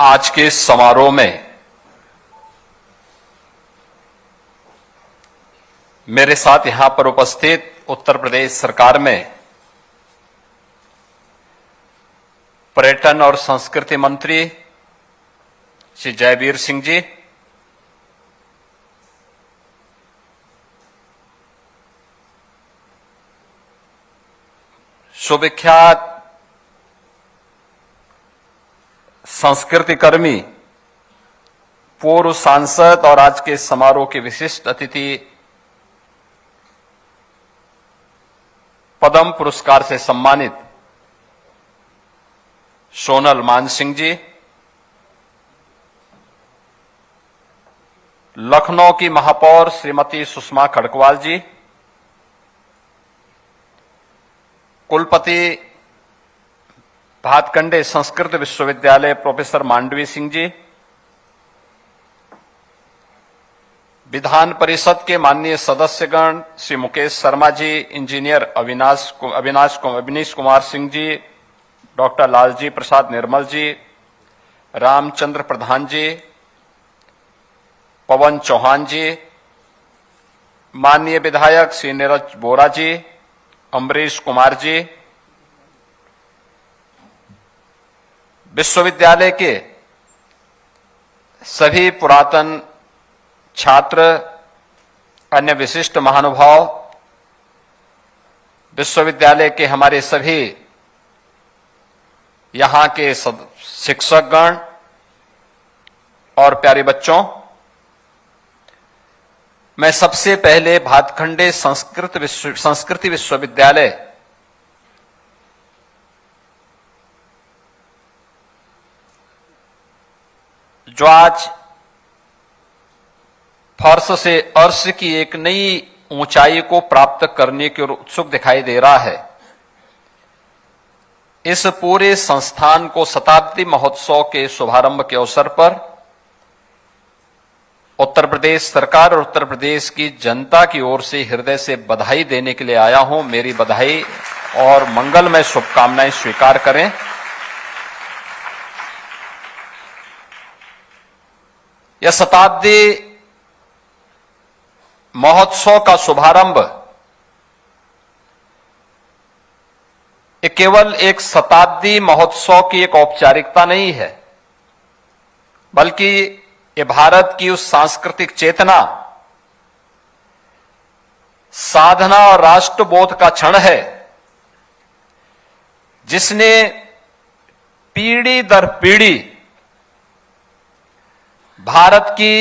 आज के समारोह में मेरे साथ यहां पर उपस्थित उत्तर प्रदेश सरकार में पर्यटन और संस्कृति मंत्री श्री जयवीर सिंह जी, सुविख्यात संस्कृति कर्मी, पूर्व सांसद और आज के समारोह के विशिष्ट अतिथि, पद्म पुरस्कार से सम्मानित सोनल मानसिंह जी, लखनऊ की महापौर श्रीमती सुषमा खड़गवाल जी, कुलपति भातखंडे संस्कृत विश्वविद्यालय प्रोफेसर मांडवी सिंह जी, विधान परिषद के माननीय सदस्यगण श्री मुकेश शर्मा जी, इंजीनियर अविनीश कुमार सिंह जी, डॉक्टर लालजी प्रसाद निर्मल जी, रामचंद्र प्रधान जी, पवन चौहान जी, माननीय विधायक श्री नीरज बोरा जी, अमरीश कुमार जी, विश्वविद्यालय के सभी पुरातन छात्र, अन्य विशिष्ट महानुभाव, विश्वविद्यालय के हमारे सभी यहां के शिक्षकगण और प्यारे बच्चों, मैं सबसे पहले भातखंडे संस्कृति विश्वविद्यालय जो आज फर्श से अर्श की एक नई ऊंचाई को प्राप्त करने की ओर उत्सुक दिखाई दे रहा है, इस पूरे संस्थान को शताब्दी महोत्सव के शुभारंभ के अवसर पर उत्तर प्रदेश सरकार और उत्तर प्रदेश की जनता की ओर से हृदय से बधाई देने के लिए आया हूं। मेरी बधाई और मंगलमय शुभकामनाएं स्वीकार करें। यह शताब्दी महोत्सव का शुभारंभ ये केवल एक शताब्दी महोत्सव की एक औपचारिकता नहीं है, बल्कि ये भारत की उस सांस्कृतिक चेतना, साधना और राष्ट्रबोध का क्षण है जिसने पीढ़ी दर पीढ़ी भारत की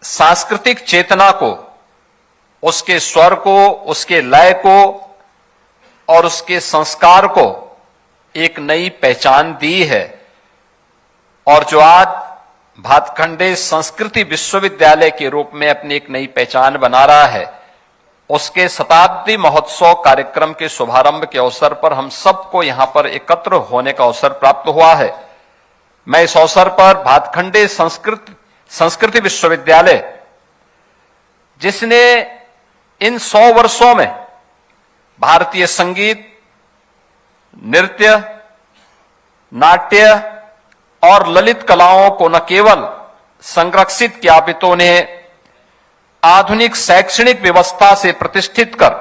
सांस्कृतिक चेतना को, उसके स्वर को, उसके लय को और उसके संस्कार को एक नई पहचान दी है। और जो आज भातखंडे संस्कृति विश्वविद्यालय के रूप में अपनी एक नई पहचान बना रहा है, उसके शताब्दी महोत्सव कार्यक्रम के शुभारंभ के अवसर पर हम सबको यहां पर एकत्र होने का अवसर प्राप्त हुआ है। मैं इस अवसर पर भातखंडे संस्कृति विश्वविद्यालय, जिसने इन 100 वर्षों में भारतीय संगीत, नृत्य, नाट्य और ललित कलाओं को न केवल संरक्षित किया, अपितु उन्हें आधुनिक शैक्षणिक व्यवस्था से प्रतिष्ठित कर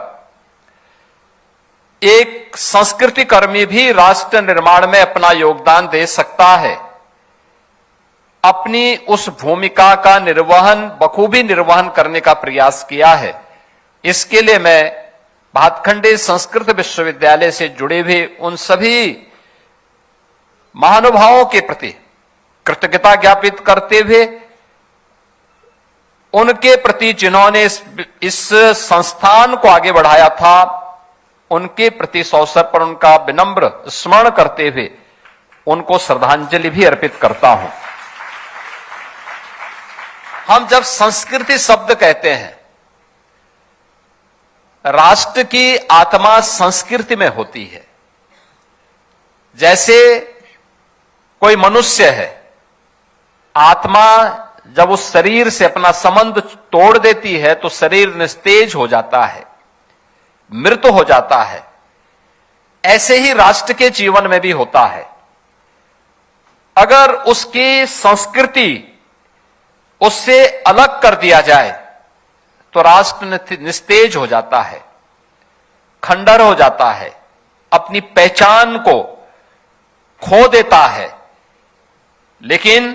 एक संस्कृति कर्मी भी राष्ट्र निर्माण में अपना योगदान दे सकता है, अपनी उस भूमिका का बखूबी निर्वहन करने का प्रयास किया है। इसके लिए मैं भातखंडे संस्कृत विश्वविद्यालय से जुड़े हुए उन सभी महानुभावों के प्रति कृतज्ञता ज्ञापित करते हुए, उनके प्रति जिन्होंने इस संस्थान को आगे बढ़ाया था, उनके प्रति इस अवसर पर उनका विनम्र स्मरण करते हुए उनको श्रद्धांजलि भी अर्पित करता हूं। हम जब संस्कृति शब्द कहते हैं, राष्ट्र की आत्मा संस्कृति में होती है। जैसे कोई मनुष्य है, आत्मा जब उस शरीर से अपना संबंध तोड़ देती है तो शरीर निस्तेज हो जाता है, मृत हो जाता है। ऐसे ही राष्ट्र के जीवन में भी होता है। अगर उसकी संस्कृति उससे अलग कर दिया जाए तो राष्ट्र निस्तेज हो जाता है, खंडर हो जाता है, अपनी पहचान को खो देता है। लेकिन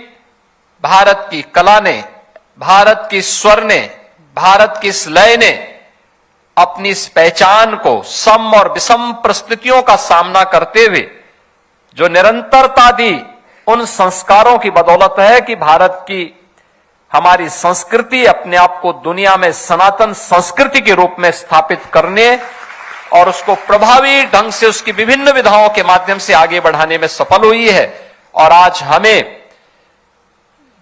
भारत की कला ने, भारत की स्वर ने, भारत की इस लय ने अपनी इस पहचान को सम और विषम परिस्थितियों का सामना करते हुए जो निरंतरता दी, उन संस्कारों की बदौलत है कि भारत की हमारी संस्कृति अपने आप को दुनिया में सनातन संस्कृति के रूप में स्थापित करने और उसको प्रभावी ढंग से उसकी विभिन्न विधाओं के माध्यम से आगे बढ़ाने में सफल हुई है। और आज हमें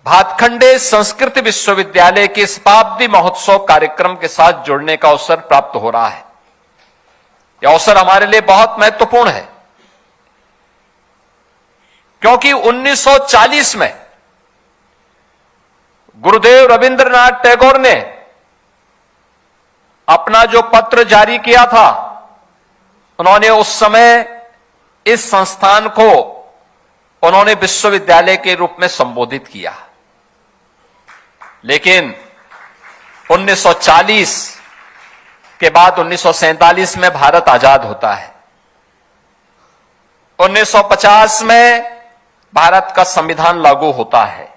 भातखंडे संस्कृत विश्वविद्यालय के शताब्दी महोत्सव कार्यक्रम के साथ जुड़ने का अवसर प्राप्त हो रहा है। यह अवसर हमारे लिए बहुत महत्वपूर्ण है, क्योंकि 1940 में गुरुदेव रविंद्रनाथ टैगोर ने अपना जो पत्र जारी किया था, उन्होंने उस समय इस संस्थान को उन्होंने विश्वविद्यालय के रूप में संबोधित किया। लेकिन 1940 के बाद 1947 में भारत आजाद होता है। 1950 में भारत का संविधान लागू होता है।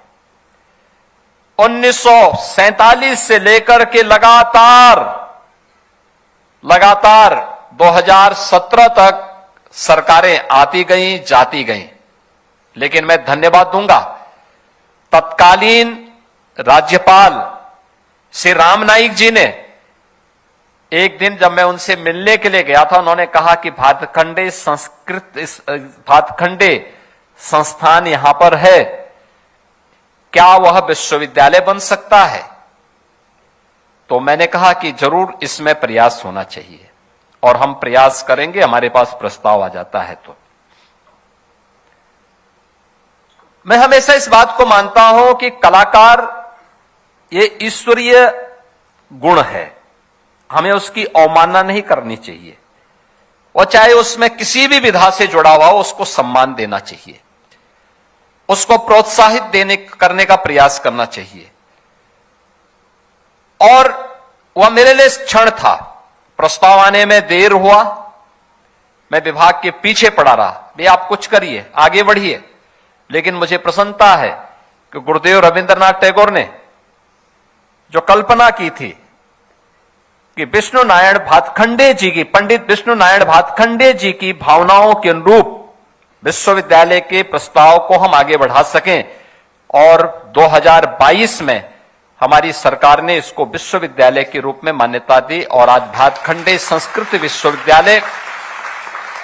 1947 से लेकर के लगातार 2017 तक सरकारें आती गईं, जाती गईं। लेकिन मैं धन्यवाद दूंगा तत्कालीन राज्यपाल श्री राम नाईक जी ने। एक दिन जब मैं उनसे मिलने के लिए गया था, उन्होंने कहा कि भातखंडे संस्थान यहां पर है, क्या वह विश्वविद्यालय बन सकता है? तो मैंने कहा कि जरूर इसमें प्रयास होना चाहिए और हम प्रयास करेंगे, हमारे पास प्रस्ताव आ जाता है। तो मैं हमेशा इस बात को मानता हूं कि कलाकार ये ईश्वरीय गुण है, हमें उसकी अवमानना नहीं करनी चाहिए, और चाहे उसमें किसी भी विधा से जुड़ा हुआ हो उसको सम्मान देना चाहिए, उसको प्रोत्साहित करने का प्रयास करना चाहिए। और वह मेरे लिए क्षण था, प्रस्ताव आने में देर हुआ, मैं विभाग के पीछे पड़ा रहा, भैया आप कुछ करिए, आगे बढ़िए। लेकिन मुझे प्रसन्नता है कि गुरुदेव रविंद्रनाथ टैगोर ने जो कल्पना की थी कि विष्णु नारायण भातखंडे जी की, पंडित विष्णु नारायण भातखंडे जी की भावनाओं के अनुरूप विश्वविद्यालय के प्रस्ताव को हम आगे बढ़ा सकें, और 2022 में हमारी सरकार ने इसको विश्वविद्यालय के रूप में मान्यता दी। और आज भातखंडे संस्कृत विश्वविद्यालय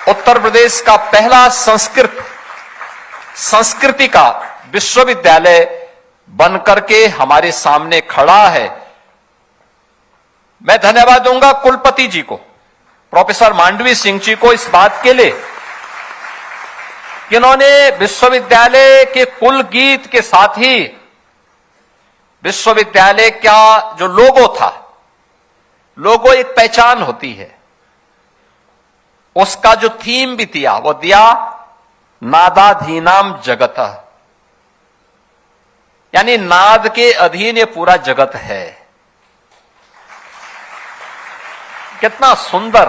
उत्तर प्रदेश का पहला संस्कृति का विश्वविद्यालय बनकर के हमारे सामने खड़ा है। मैं धन्यवाद दूंगा कुलपति जी को, प्रोफेसर मांडवी सिंह जी को, इस बात के लिए कि उन्होंने विश्वविद्यालय के कुल गीत के साथ ही विश्वविद्यालय का जो लोगो था, लोगो एक पहचान होती है, उसका जो थीम भी दिया वो दिया नादाधीनाम जगतः, यानी नाद के अधीन ये पूरा जगत है। कितना सुंदर।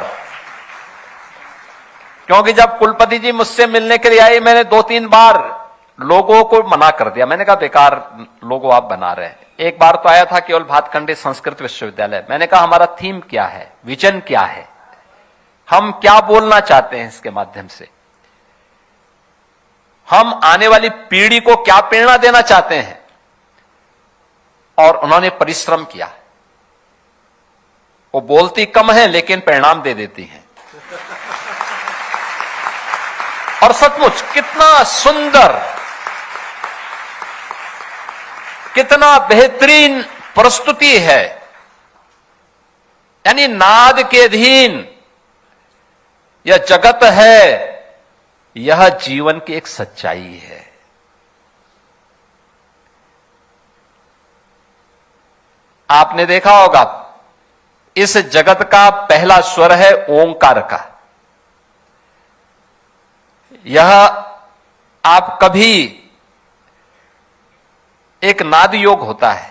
क्योंकि जब कुलपति जी मुझसे मिलने के लिए आए, मैंने 2-3 बार लोगों को मना कर दिया, मैंने कहा बेकार लोगो आप बना रहे हैं। एक बार तो आया था केवल भातखंडे संस्कृत विश्वविद्यालय, मैंने कहा हमारा थीम क्या है, विजन क्या है, हम क्या बोलना चाहते हैं इसके माध्यम से, हम आने वाली पीढ़ी को क्या प्रेरणा देना चाहते हैं। और उन्होंने परिश्रम किया। वो बोलती कम है लेकिन परिणाम दे देती हैं। और सचमुच कितना सुंदर, कितना बेहतरीन प्रस्तुति है। यानी नाद के अधीन यह जगत है, यह जीवन की एक सच्चाई है। आपने देखा होगा इस जगत का पहला स्वर है ओंकार का। यह आप कभी एक नाद योग होता है।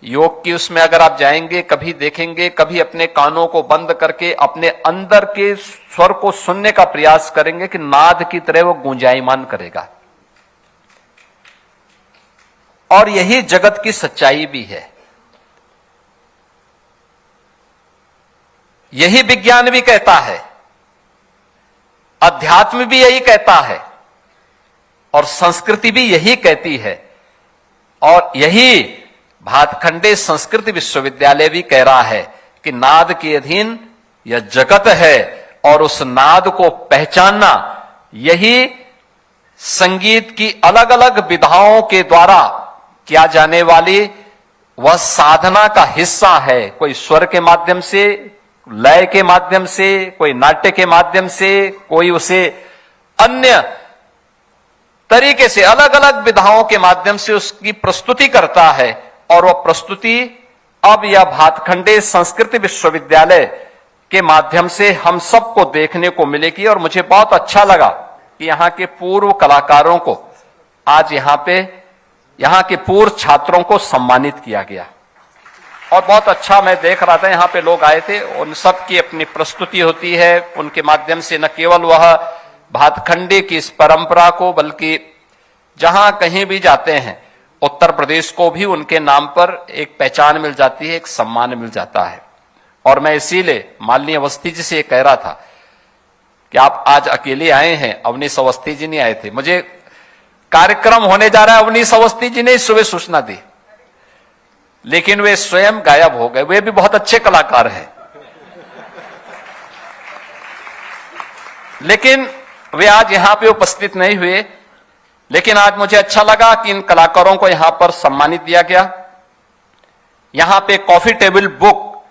योग की उसमें अगर आप जाएंगे, कभी देखेंगे, कभी अपने कानों को बंद करके अपने अंदर के स्वर को सुनने का प्रयास करेंगे कि नाद की तरह वो गूंजायमान करेगा। और यही जगत की सच्चाई भी है, यही विज्ञान भी कहता है, अध्यात्म भी यही कहता है, और संस्कृति भी यही कहती है, और यही भातखंडे संस्कृत विश्वविद्यालय भी कह रहा है कि नाद के अधीन यह जगत है, और उस नाद को पहचानना यही संगीत की अलग अलग विधाओं के द्वारा किया जाने वाली वह साधना का हिस्सा है। कोई स्वर के माध्यम से, लय के माध्यम से, कोई नाट्य के माध्यम से, कोई उसे अन्य तरीके से अलग अलग विधाओं के माध्यम से उसकी प्रस्तुति करता है। और वह प्रस्तुति अब यह भातखंडे संस्कृत विश्वविद्यालय के माध्यम से हम सबको देखने को मिलेगी। और मुझे बहुत अच्छा लगा कि यहां के पूर्व कलाकारों को आज यहां के पूर्व छात्रों को सम्मानित किया गया। और बहुत अच्छा मैं देख रहा था, यहां पे लोग आए थे, उन सब की अपनी प्रस्तुति होती है। उनके माध्यम से न केवल वह भातखंडे की इस परंपरा को, बल्कि जहां कहीं भी जाते हैं उत्तर प्रदेश को भी उनके नाम पर एक पहचान मिल जाती है, एक सम्मान मिल जाता है। और मैं इसीलिए मालिनी अवस्थी जी से कह रहा था कि आप आज अकेले आए हैं, अवनीश अवस्थी जी नहीं आए थे। मुझे कार्यक्रम होने जा रहा है, अवनीश अवस्थी जी ने सुबह सूचना दी, लेकिन वे स्वयं गायब हो गए। वे भी बहुत अच्छे कलाकार हैं, लेकिन वे आज यहां पे उपस्थित नहीं हुए। लेकिन आज मुझे अच्छा लगा कि इन कलाकारों को यहां पर सम्मानित दिया गया। यहां पे कॉफी टेबल बुक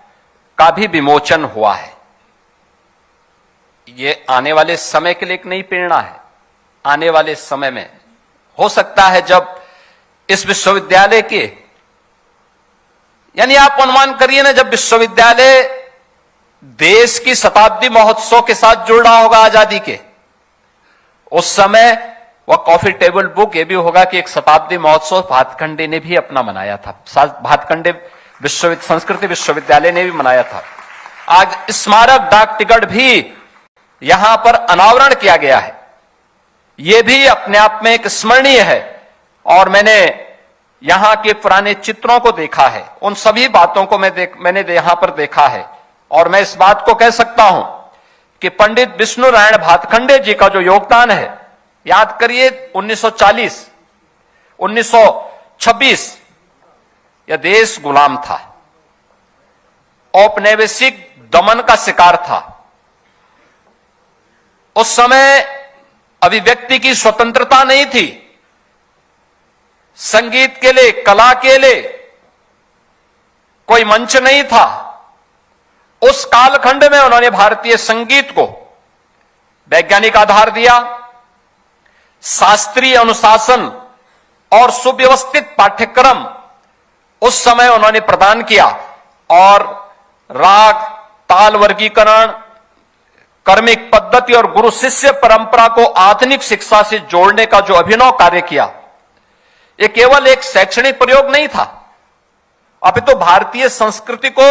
का भी विमोचन हुआ है। ये आने वाले समय के लिए एक नई प्रेरणा है। आने वाले समय में हो सकता है जब इस विश्वविद्यालय के, यानी आप अनुमान करिए ना, जब विश्वविद्यालय देश की शताब्दी महोत्सव के साथ जुड़ रहा होगा आजादी के, उस समय वह कॉफी टेबल बुक ये भी होगा कि एक शताब्दी महोत्सव भातखंडे ने भी अपना मनाया था, भातखंडे संस्कृत विश्वविद्यालय ने भी मनाया था। आज स्मारक डाक टिकट भी यहां पर अनावरण किया गया है। यह भी अपने आप में एक स्मरणीय है। और मैंने यहां के पुराने चित्रों को देखा है, उन सभी बातों को मैंने यहां पर देखा है। और मैं इस बात को कह सकता हूं कि पंडित विष्णु नारायण भातखंडे जी का जो योगदान है, याद करिए 1940, 1926 यह देश गुलाम था, औपनिवेशिक दमन का शिकार था। उस समय अभिव्यक्ति की स्वतंत्रता नहीं थी। संगीत के लिए, कला के लिए कोई मंच नहीं था। उस कालखंड में उन्होंने भारतीय संगीत को वैज्ञानिक आधार दिया, शास्त्रीय अनुशासन और सुव्यवस्थित पाठ्यक्रम उस समय उन्होंने प्रदान किया। और राग, ताल वर्गीकरण, कर्मिक पद्धति और गुरु शिष्य परंपरा को आधुनिक शिक्षा से जोड़ने का जो अभिनव कार्य किया, यह केवल एक शैक्षणिक प्रयोग नहीं था, अपितु भारतीय संस्कृति को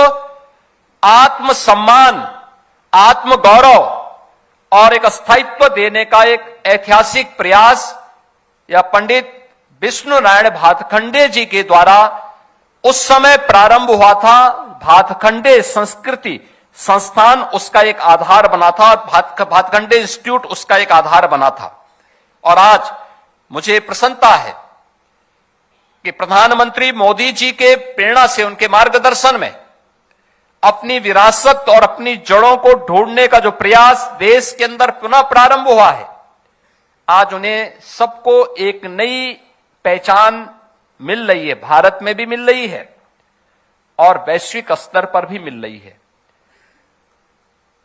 आत्मसम्मान, आत्मगौरव और एक स्थायित्व देने का एक ऐतिहासिक प्रयास या पंडित विष्णु नारायण भातखंडे जी के द्वारा उस समय प्रारंभ हुआ था। भातखंडे संस्कृति संस्थान उसका एक आधार बना था, और भातखंडे इंस्टीट्यूट उसका एक आधार बना था। और आज मुझे प्रसन्नता है कि प्रधानमंत्री मोदी जी के प्रेरणा से, उनके मार्गदर्शन में अपनी विरासत और अपनी जड़ों को ढूंढने का जो प्रयास देश के अंदर पुनः प्रारंभ हुआ है, आज उन्हें सबको एक नई पहचान मिल रही है। भारत में भी मिल रही है और वैश्विक स्तर पर भी मिल रही है।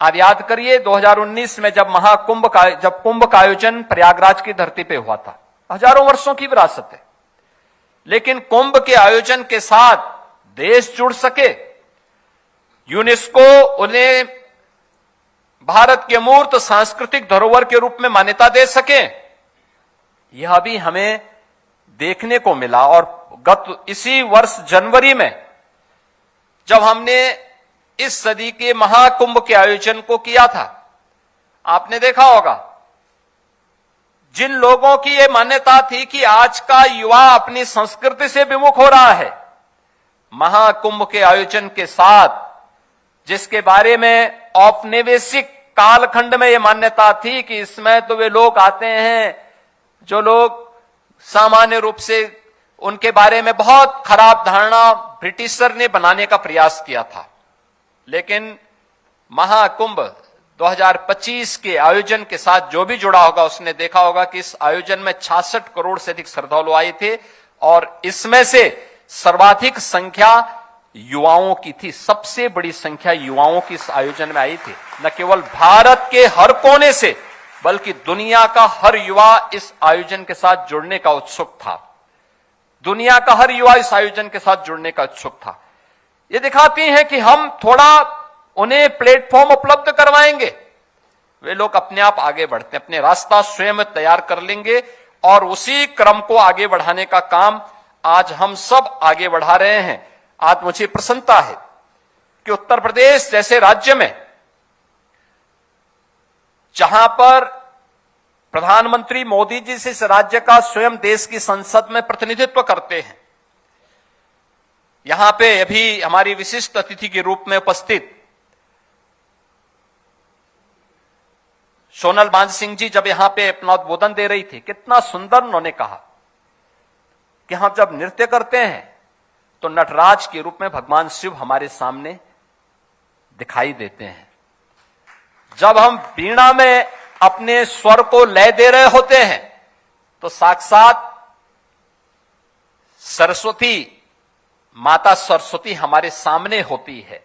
आप याद करिए 2019 में जब कुंभ का आयोजन प्रयागराज की धरती पे हुआ था, हजारों वर्षों की विरासत है, लेकिन कुंभ के आयोजन के साथ देश जुड़ सके, यूनेस्को उन्हें भारत के अमूर्त सांस्कृतिक धरोहर के रूप में मान्यता दे सके, यह भी हमें देखने को मिला। और इसी वर्ष जनवरी में जब हमने इस सदी के महाकुंभ के आयोजन को किया था, आपने देखा होगा जिन लोगों की यह मान्यता थी कि आज का युवा अपनी संस्कृति से विमुख हो रहा है, महाकुंभ के आयोजन के साथ, जिसके बारे में औपनिवेशिक कालखंड में यह मान्यता थी कि इसमें तो वे लोग आते हैं जो लोग सामान्य रूप से, उनके बारे में बहुत खराब धारणा ब्रिटिशर ने बनाने का प्रयास किया था। लेकिन महाकुंभ 2025 के आयोजन के साथ जो भी जुड़ा होगा उसने देखा होगा कि इस आयोजन में 66 करोड़ से अधिक श्रद्धालु आए थे और इसमें से सर्वाधिक संख्या युवाओं की थी। सबसे बड़ी संख्या युवाओं की इस आयोजन में आई थी। न केवल भारत के हर कोने से बल्कि दुनिया का हर युवा इस आयोजन के साथ जुड़ने का उत्सुक था। दुनिया का हर युवा इस आयोजन के साथ जुड़ने का उत्सुक था। ये दिखाती है कि हम थोड़ा उन्हें प्लेटफॉर्म उपलब्ध करवाएंगे, वे लोग अपने आप आगे बढ़ते हैं, अपने रास्ता स्वयं तैयार कर लेंगे और उसी क्रम को आगे बढ़ाने का काम आज हम सब आगे बढ़ा रहे हैं। आज मुझे प्रसन्नता है कि उत्तर प्रदेश जैसे राज्य में, जहां पर प्रधानमंत्री मोदी जी से इस राज्य का स्वयं देश की संसद में प्रतिनिधित्व करते हैं, यहां पे अभी हमारी विशिष्ट अतिथि के रूप में उपस्थित सोनल मानसिंह जी जब यहां पे अपना उद्बोधन दे रही थी, कितना सुंदर उन्होंने कहा कि हम जब नृत्य करते हैं तो नटराज के रूप में भगवान शिव हमारे सामने दिखाई देते हैं। जब हम वीणा में अपने स्वर को लय दे रहे होते हैं तो साक्षात सरस्वती, माता सरस्वती हमारे सामने होती है।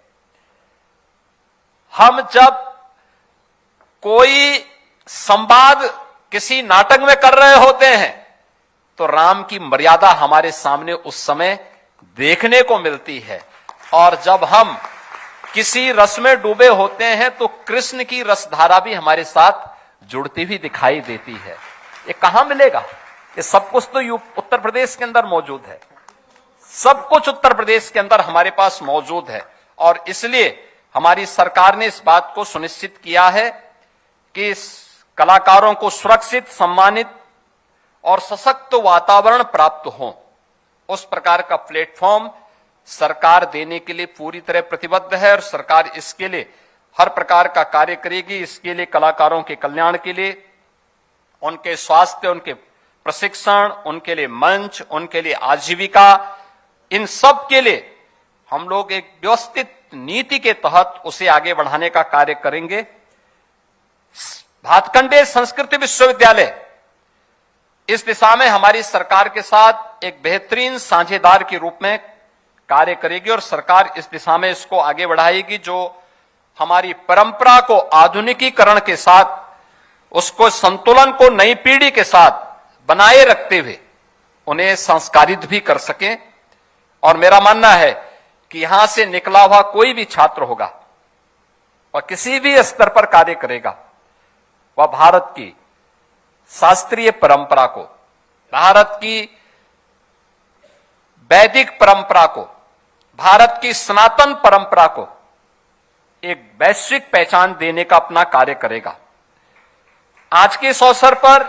हम जब कोई संवाद किसी नाटक में कर रहे होते हैं तो राम की मर्यादा हमारे सामने उस समय देखने को मिलती है। और जब हम किसी रस में डूबे होते हैं तो कृष्ण की रसधारा भी हमारे साथ जुड़ती हुई दिखाई देती है। ये कहां मिलेगा? ये सब कुछ तो उत्तर प्रदेश के अंदर मौजूद है। सब कुछ उत्तर प्रदेश के अंदर हमारे पास मौजूद है और इसलिए हमारी सरकार ने इस बात को सुनिश्चित किया है कि इस कलाकारों को सुरक्षित, सम्मानित और सशक्त वातावरण प्राप्त हो, उस प्रकार का प्लेटफॉर्म सरकार देने के लिए पूरी तरह प्रतिबद्ध है और सरकार इसके लिए हर प्रकार का कार्य करेगी। इसके लिए कलाकारों के कल्याण के लिए, उनके स्वास्थ्य, उनके प्रशिक्षण, उनके लिए मंच, उनके लिए आजीविका, इन सब के लिए हम लोग एक व्यवस्थित नीति के तहत उसे आगे बढ़ाने का कार्य करेंगे। भातखंडे संस्कृति विश्वविद्यालय इस दिशा में हमारी सरकार के साथ एक बेहतरीन साझेदार के रूप में कार्य करेगी और सरकार इस दिशा में इसको आगे बढ़ाएगी। जो हमारी परंपरा को आधुनिकीकरण के साथ, उसको संतुलन को नई पीढ़ी के साथ बनाए रखते हुए उन्हें संस्कारित भी कर सकें। और मेरा मानना है कि यहां से निकला हुआ कोई भी छात्र होगा और किसी भी स्तर पर कार्य करेगा, वह भारत की शास्त्रीय परंपरा को, भारत की वैदिक परंपरा को, भारत की सनातन परंपरा को एक वैश्विक पहचान देने का अपना कार्य करेगा। आज के इस अवसर पर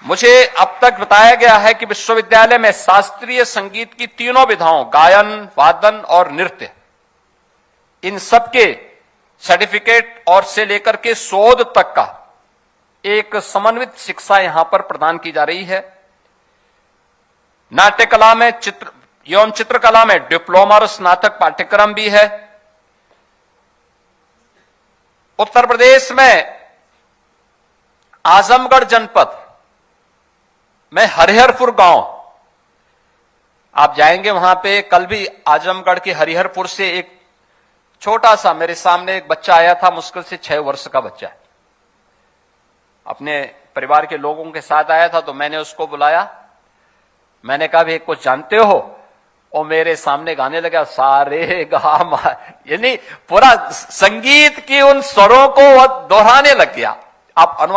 मुझे अब तक बताया गया है कि विश्वविद्यालय में शास्त्रीय संगीत की तीनों विधाओं, गायन, वादन और नृत्य, इन सबके सर्टिफिकेट और से लेकर के शोध तक का एक समन्वित शिक्षा यहां पर प्रदान की जा रही है। नाट्य कला में, एवं चित्रकला में डिप्लोमा और स्नातक पाठ्यक्रम भी है। उत्तर प्रदेश में आजमगढ़ जनपद में हरिहरपुर गांव, आप जाएंगे वहां पे, कल भी आजमगढ़ के हरिहरपुर से एक छोटा सा, मेरे सामने एक बच्चा आया था, मुश्किल से 6 वर्ष का बच्चा, अपने परिवार के लोगों के साथ आया था। तो मैंने उसको बुलाया, मैंने कहा भी कुछ जानते हो? और मेरे सामने गाने लगा, सारे गा, यानी पूरा संगीत की उन स्वरों को दोहराने लग गया। आप अनुमान